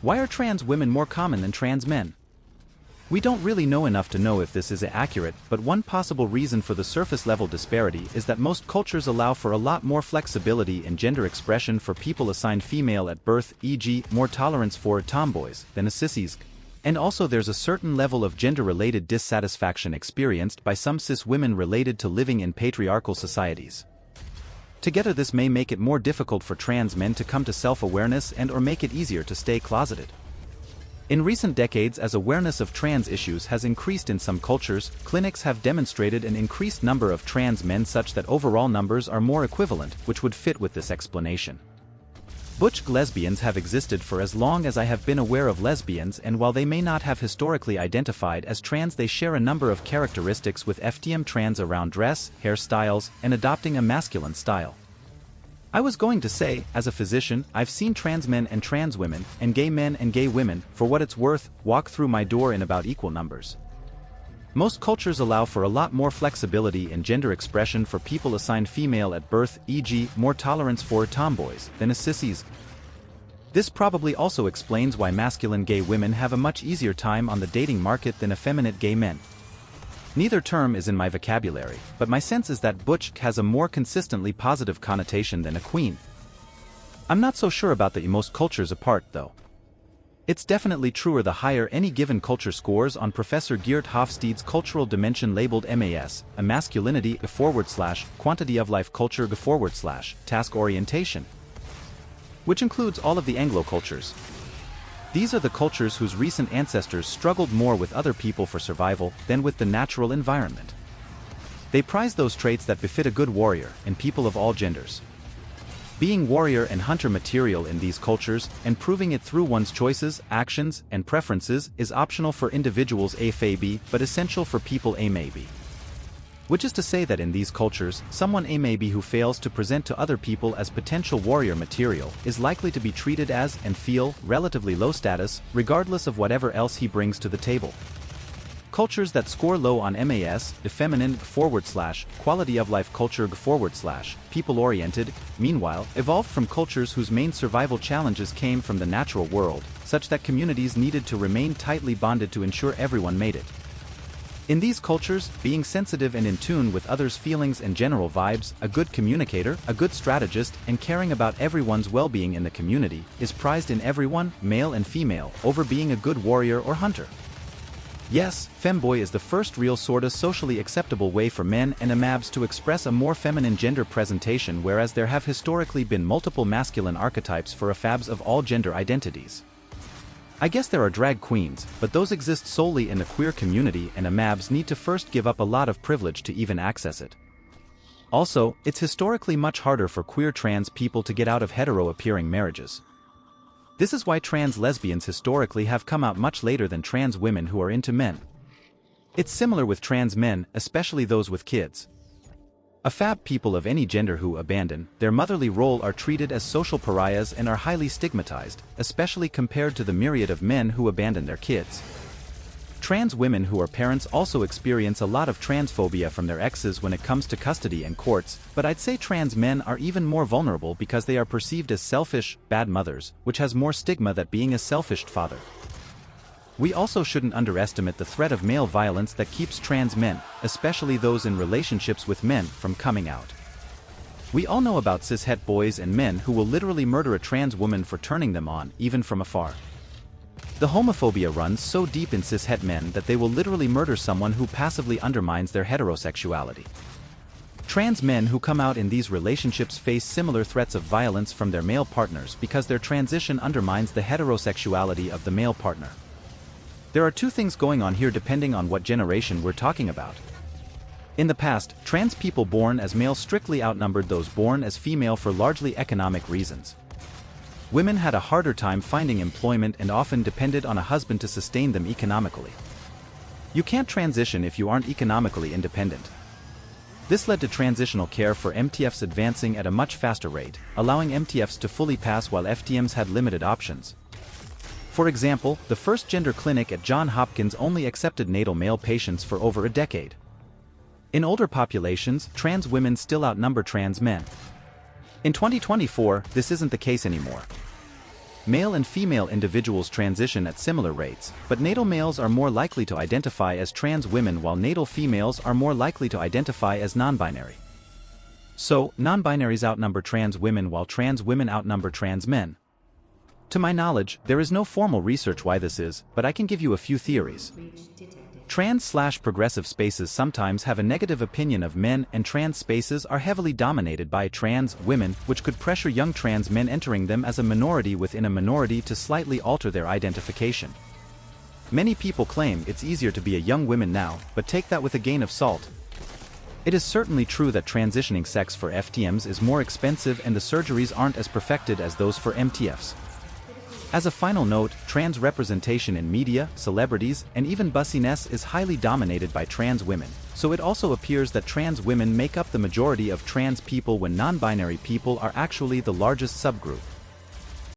Why are trans women more common than trans men? We don't really know enough to know if this is accurate, but one possible reason for the surface-level disparity is that most cultures allow for a lot more flexibility in gender expression for people assigned female at birth, e.g., more tolerance for tomboys than sissies. And also there's a certain level of gender-related dissatisfaction experienced by some cis women related to living in patriarchal societies. Together this may make it more difficult for trans men to come to self-awareness and/or make it easier to stay closeted. In recent decades, as awareness of trans issues has increased in some cultures, clinics have demonstrated an increased number of trans men such that overall numbers are more equivalent, which would fit with this explanation. Butch lesbians have existed for as long as I have been aware of lesbians, and while they may not have historically identified as trans, they share a number of characteristics with FTM trans around dress, hairstyles, and adopting a masculine style. I was going to say, as a physician, I've seen trans men and trans women, and gay women, for what it's worth, walk through my door in about equal numbers. Most cultures allow for a lot more flexibility in gender expression for people assigned female at birth, e.g., more tolerance for tomboys than sissies. This probably also explains why masculine gay women have a much easier time on the dating market than effeminate gay men. Neither term is in my vocabulary, but my sense is that butch has a more consistently positive connotation than a queen. I'm not so sure about the most cultures apart, though. It's definitely truer the higher any given culture scores on Professor Geert Hofstede's cultural dimension labeled MAS, a masculinity / quantity of life culture / task orientation, which includes all of the Anglo cultures. These are the cultures whose recent ancestors struggled more with other people for survival than with the natural environment. They prize those traits that befit a good warrior and people of all genders. Being warrior and hunter material in these cultures and proving it through one's choices, actions, and preferences is optional for individuals A-B, but essential for people A-B. Which is to say that in these cultures, someone A-B who fails to present to other people as potential warrior material is likely to be treated as and feel relatively low status, regardless of whatever else he brings to the table. Cultures that score low on MAS, feminine / quality of life culture / people-oriented, meanwhile, evolved from cultures whose main survival challenges came from the natural world, such that communities needed to remain tightly bonded to ensure everyone made it. In these cultures, being sensitive and in tune with others' feelings and general vibes, a good communicator, a good strategist, and caring about everyone's well-being in the community is prized in everyone, male and female, over being a good warrior or hunter. Yes, femboy is the first real sorta socially acceptable way for men and amabs to express a more feminine gender presentation, whereas there have historically been multiple masculine archetypes for affabs of all gender identities. I guess there are drag queens, but those exist solely in the queer community, and amabs need to first give up a lot of privilege to even access it. Also, it's historically much harder for queer trans people to get out of hetero-appearing marriages. This is why trans lesbians historically have come out much later than trans women who are into men. It's similar with trans men, especially those with kids. Affab people of any gender who abandon their motherly role are treated as social pariahs and are highly stigmatized, especially compared to the myriad of men who abandon their kids. Trans women who are parents also experience a lot of transphobia from their exes when it comes to custody and courts, but I'd say trans men are even more vulnerable because they are perceived as selfish, bad mothers, which has more stigma than being a selfish father. We also shouldn't underestimate the threat of male violence that keeps trans men, especially those in relationships with men, from coming out. We all know about cis-het boys and men who will literally murder a trans woman for turning them on, even from afar. The homophobia runs so deep in cis-het men that they will literally murder someone who passively undermines their heterosexuality. Trans men who come out in these relationships face similar threats of violence from their male partners because their transition undermines the heterosexuality of the male partner. There are two things going on here depending on what generation we're talking about. In the past, trans people born as male strictly outnumbered those born as female for largely economic reasons. Women had a harder time finding employment and often depended on a husband to sustain them economically. You can't transition if you aren't economically independent. This led to transitional care for MTFs advancing at a much faster rate, allowing MTFs to fully pass while FTMs had limited options. For example, the first gender clinic at Johns Hopkins only accepted natal male patients for over a decade. In older populations, trans women still outnumber trans men. In 2024, this isn't the case anymore. Male and female individuals transition at similar rates, but natal males are more likely to identify as trans women while natal females are more likely to identify as non-binary. So, non-binaries outnumber trans women while trans women outnumber trans men. To my knowledge, there is no formal research why this is, but I can give you a few theories. Trans/progressive spaces sometimes have a negative opinion of men, and trans spaces are heavily dominated by trans women, which could pressure young trans men entering them as a minority within a minority to slightly alter their identification. Many people claim it's easier to be a young woman now, but take that with a grain of salt. It is certainly true that transitioning sex for FTMs is more expensive and the surgeries aren't as perfected as those for MTFs. As a final note, trans representation in media, celebrities, and even bussiness is highly dominated by trans women, so it also appears that trans women make up the majority of trans people when non-binary people are actually the largest subgroup.